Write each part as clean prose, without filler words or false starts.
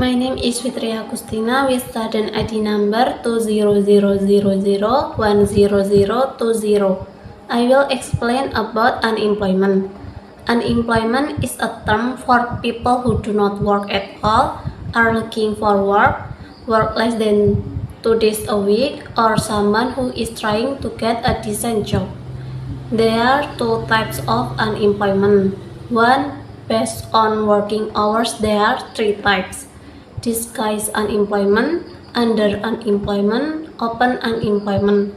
My name is Fitria Agustina with student ID number 20000100020. I will explain about unemployment. Unemployment is a term for people who do not work at all, are looking for work less than 2 days a week, or someone who is trying to get a decent job. There are two types of unemployment. One, based on working hours, there are three types: disguised unemployment, under unemployment, open unemployment.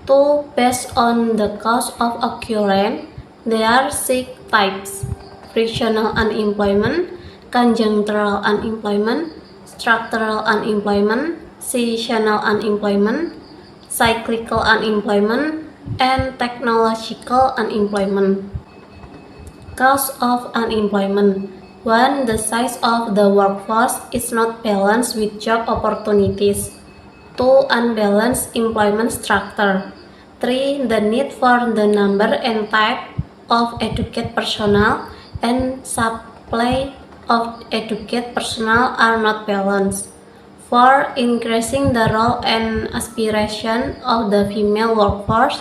Two, based on the cause of occurrence, there are six types: frictional unemployment, conjunctural unemployment, structural unemployment, seasonal unemployment, cyclical unemployment, and technological unemployment. Cause of unemployment. 1. The size of the workforce is not balanced with job opportunities. 2. Unbalanced employment structure. 3. The need for the number and type of educated personnel and supply of educated personnel are not balanced. 4. Increasing the role and aspiration of the female workforce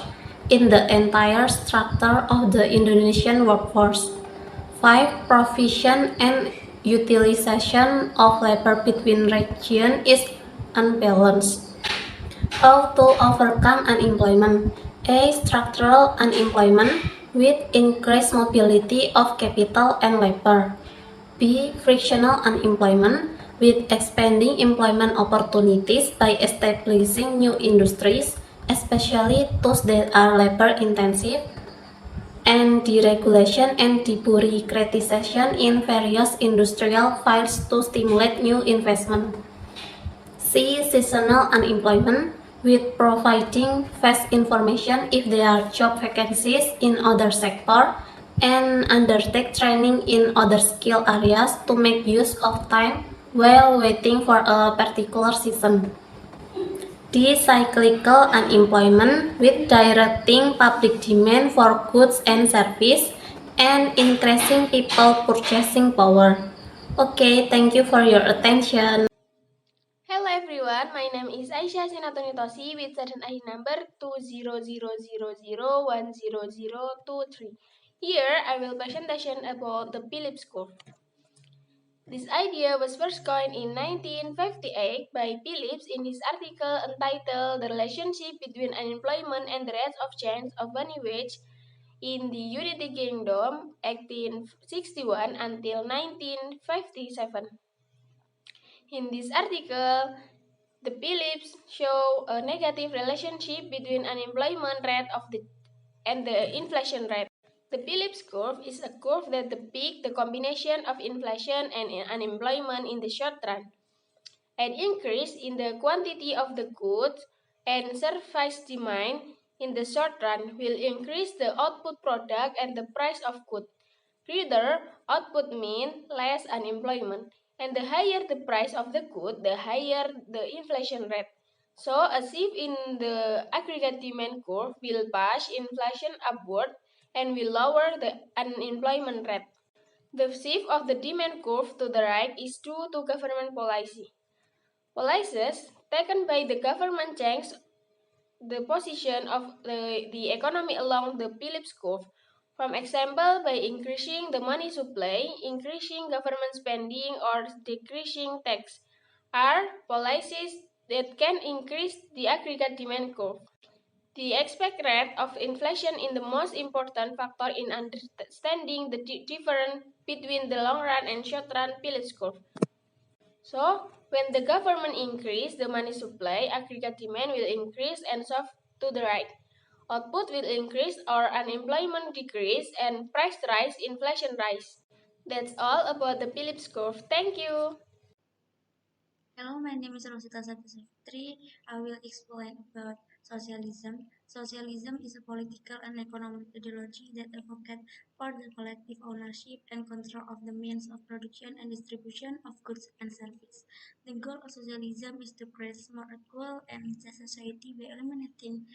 in the entire structure of the Indonesian workforce. 5. Provision and utilization of labor between regions is unbalanced. How to overcome unemployment? A. Structural unemployment with increased mobility of capital and labor. B. Frictional unemployment with expanding employment opportunities by establishing new industries, especially those that are labor intensive, and deregulation and debureaucratization in various industrial fields to stimulate new investment. C. Seasonal unemployment with providing fast information if there are job vacancies in other sectors and undertake training in other skill areas to make use of time while waiting for a particular season. D. Cyclical unemployment with directing public demand for goods and service and increasing people purchasing power. Okay, thank you for your attention. Hello everyone, my name is Aisyah Sinatonitosi with student ID number 20000100023. Here I will presentation about the Phillips curve. This idea was first coined in 1958 by Phillips in his article entitled The Relationship Between Unemployment and the Rate of Change of Money Wage in the United Kingdom 1861 until 1957. In this article, the Phillips show a negative relationship between unemployment rate and the inflation rate. The Phillips curve is a curve that depicts the combination of inflation and unemployment in the short run. An increase in the quantity of the goods and service demand in the short run will increase the output product and the price of goods. Further, output means less unemployment, and the higher the price of the good, the higher the inflation rate. So, a shift in the aggregate demand curve will push inflation upward and will lower the unemployment rate. The shift of the demand curve to the right is due to government policy. Policies taken by the government change the position of the economy along the Phillips curve. For example, by increasing the money supply, increasing government spending, or decreasing tax, are policies that can increase the aggregate demand curve. The expected rate of inflation is the most important factor in understanding the difference between the long run and short run Phillips curve. So, when the government increase the money supply, aggregate demand will increase and shift to the right. Output will increase or unemployment decrease and price rise, inflation rise. That's all about the Phillips curve. Thank you. Hello, my name is Rosita Satisafitri. I will explain about socialism. Socialism is a political and economic ideology that advocates for the collective ownership and control of the means of production and distribution of goods and services. The goal of socialism is to create more equal and just society by eliminating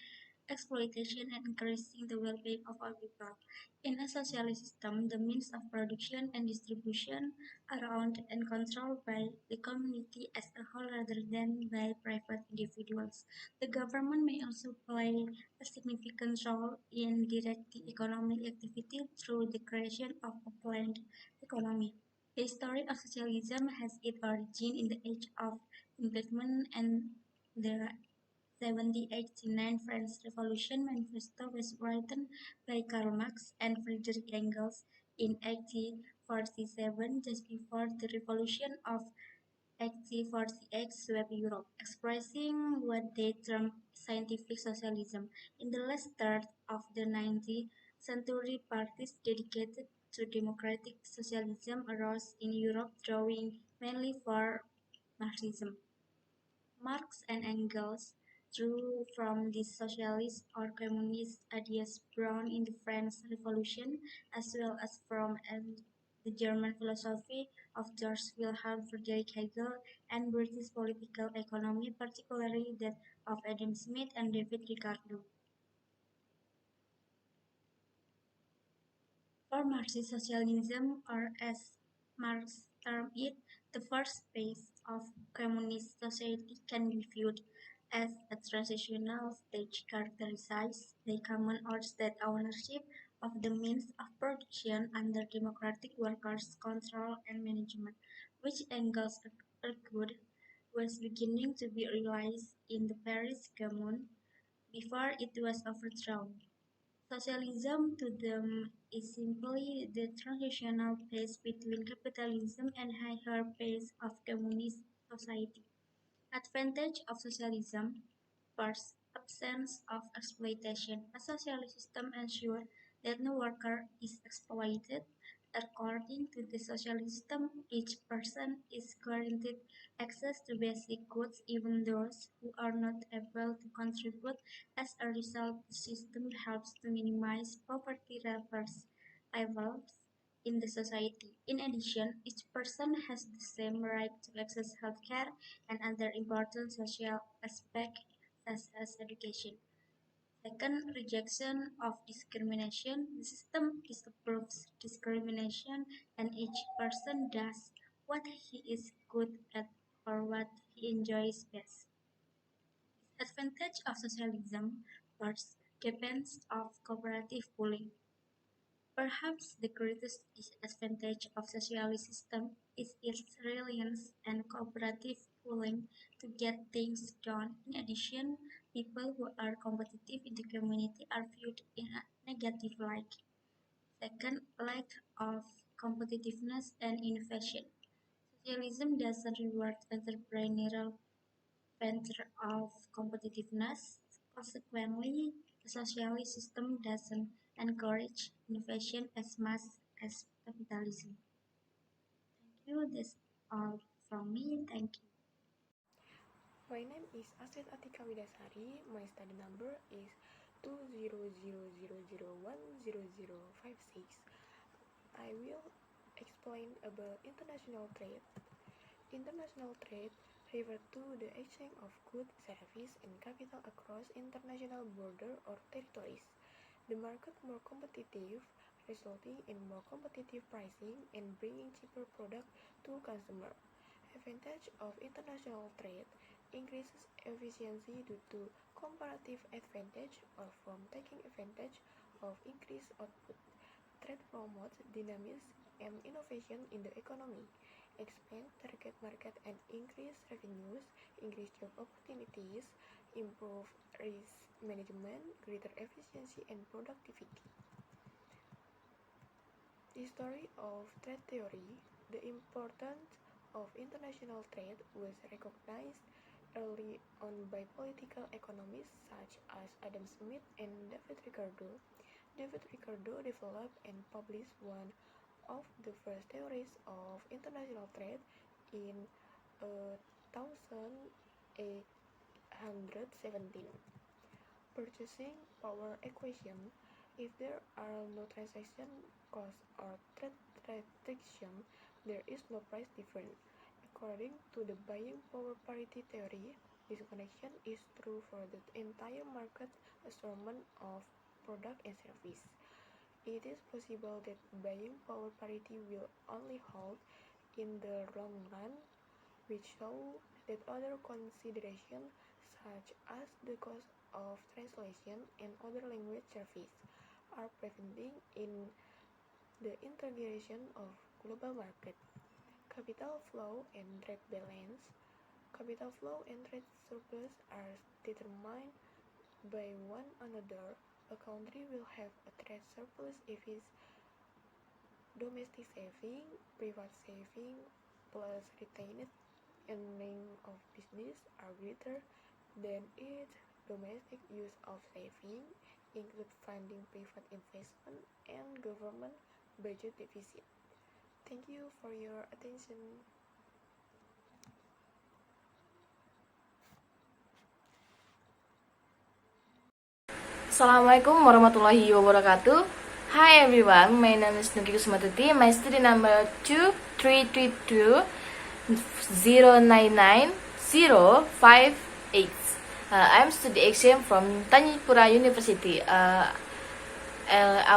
exploitation and increasing the well-being of all people. In a socialist system, the means of production and distribution are owned and controlled by the community as a whole rather than by private individuals. The government may also play a significant role in directing economic activity through the creation of a planned economy. The history of socialism has its origin in the age of Enlightenment and the 1789 French Revolution manifesto was written by Karl Marx and Friedrich Engels in 1847, just before the Revolution of 1848 swept Europe, expressing what they termed scientific socialism. In the last third of the 19th century, parties dedicated to democratic socialism arose in Europe, drawing mainly for Marxism. Marx and Engels drew from these socialist or communist ideas born in the French Revolution, as well as from the German philosophy of Georg Wilhelm Friedrich Hegel and British political economy, particularly that of Adam Smith and David Ricardo. For Marxist socialism, or as Marx termed it, the first phase of communist society can be viewed as a transitional stage characterized by common or state ownership of the means of production under democratic workers' control and management, which Engels argued was beginning to be realized in the Paris Commune before it was overthrown. Socialism to them is simply the transitional phase between capitalism and higher phase of communist society. Advantage of socialism: first, absence of exploitation. A socialist system ensures that no worker is exploited. According to the socialist system, each person is guaranteed access to basic goods, even those who are not able to contribute. As a result, the system helps to minimize poverty levels in the society. In addition, each person has the same right to access healthcare and other important social aspects such as education. Second, rejection of discrimination. The system disapproves discrimination and each person does what he is good at or what he enjoys best. Disadvantage of socialism. First, depends of cooperative pooling. Perhaps the greatest disadvantage of socialist system is its reliance on cooperative pooling to get things done. In addition, people who are competitive in the community are viewed in a negative light. Second, lack of competitiveness and innovation. Socialism doesn't reward entrepreneurial venture of competitiveness. Consequently, the socialist system doesn't encourage innovation as much as capitalism. Thank you. That's all from me. Thank you. My name is Astrid Atika Widasari. My study number is 20000010056. I will explain about international trade. International trade refers to the exchange of goods, services, and capital across international borders or territories. The market more competitive, resulting in more competitive pricing and bringing cheaper products to consumers. Advantage of international trade increases efficiency due to comparative advantage or from taking advantage of increased output. Trade promotes dynamism and innovation in the economy, expand target market and increase revenues, increase job opportunities, improve risk management, greater efficiency and productivity. History of trade theory. The importance of international trade was recognized early on by political economists such as Adam Smith and David Ricardo. David Ricardo developed and published one of the first theories of international trade in 1817. Purchasing power equation. If there are no transaction costs or trade restriction, there is no price difference. According to the buying power parity theory, This connection is true for the entire market assortment of product and service. It is possible that buying power parity will only hold in the long run, which show that other considerations such as the cost of translation and other language service are preventing in the integration of global market. Capital flow and trade balance. Capital flow and trade surplus are determined by one another. A country will have a trade surplus if its domestic saving, private saving, plus retained earnings of business are greater than its domestic use of saving, include funding private investment and government budget deficit. Thank you for your attention. Assalamualaikum warahmatullahi wabarakatuh. Hi everyone, my name is Nuki Kusumatuti. My student number 23320990588. I'm study exam from Tanjipura University. I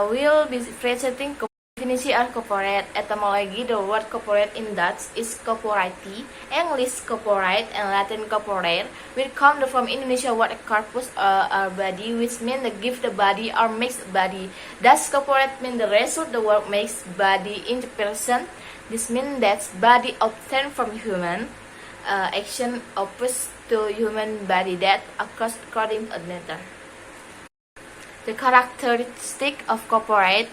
will be presenting definition of corporate. Etymology: the word corporate in Dutch is corporatie, English corporate, and Latin corporate, which come from Indonesia word corpus or body, which means the give the body or makes body. Thus, corporate means the result the work makes body into person. This means that body obtained from human action opposed to human body that occurs according to another. The characteristic of corporate.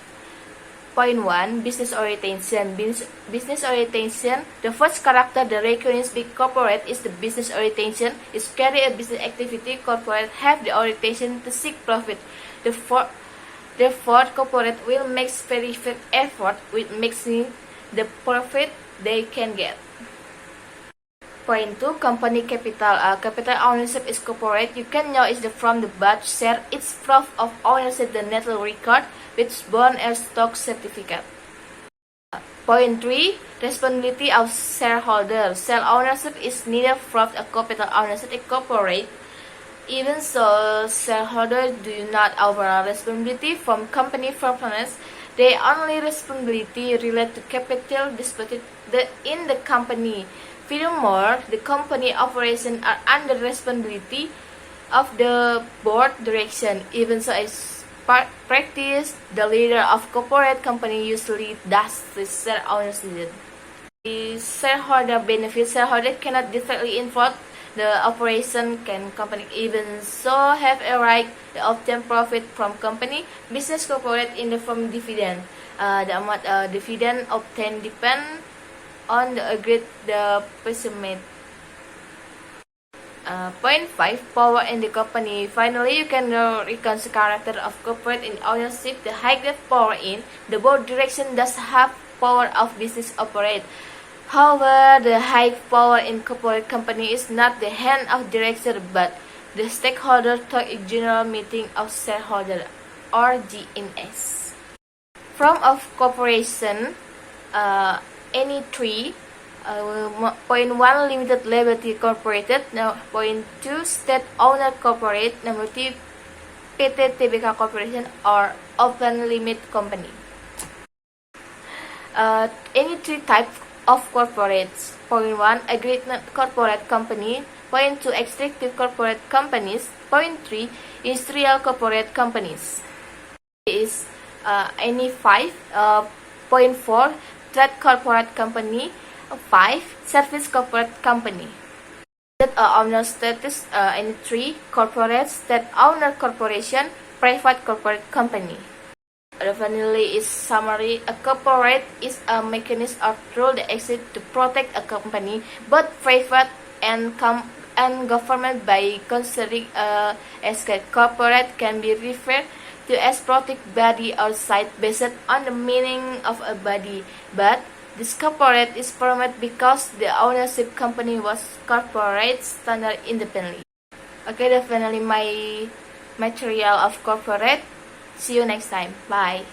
Point 1. Business orientation. Business orientation. The first character the recognize big corporate is the business orientation. Is carry a business activity. Corporate have the orientation to seek profit. Therefore, corporate will make very effort with maximizing the profit they can get. Point 2. Company capital. Capital ownership is corporate. You can know it's from the batch share. It's proof of ownership the net record with bond or stock certificate. Point 3. Responsibility of shareholder. Share ownership is neither from a capital ownership a corporate. Even so, shareholders do not overall responsibility from company performance. They only responsibility relate to capital disputed in the company. Furthermore, the company operations are under responsibility of the board direction. Even so, as practice, the leader of corporate company usually does the share ownership. The shareholder benefit. Shareholder cannot directly influence the operation can company, even so have a right to obtain profit from company. Business corporate in the form dividend. The amount dividend obtained depend on the agreed the percentage. Point 5. Power in the company. Finally, you can recognize the character of corporate in ownership. The higher power in the board direction does have power of business operate. However, the high power in corporate company is not the hand of director but the stakeholder talk in general meeting of shareholder or GMS. Form of corporation. Any three. Point 1. Limited liability corporated. Point 2. State owner corporate. Number 3. PT TBK corporation or open limit company. Any three types of corporates. Point 1. Agreement corporate company. Point 2. Extractive corporate companies. Point 3. Industrial corporate companies. Is any 5. Point 4. Trade corporate company. 5. Service corporate company. Owner status. Any 3. Corporate, state owner corporation, private corporate company. Finally, is summary. A corporate is a mechanism of rule that exists to protect a company, both private and government, by considering as a corporate can be referred to as protect body or site based on the meaning of a body, but this corporate is permitted because the ownership company was corporate standard independently. Okay, that's finally my material of corporate. See you next time. Bye.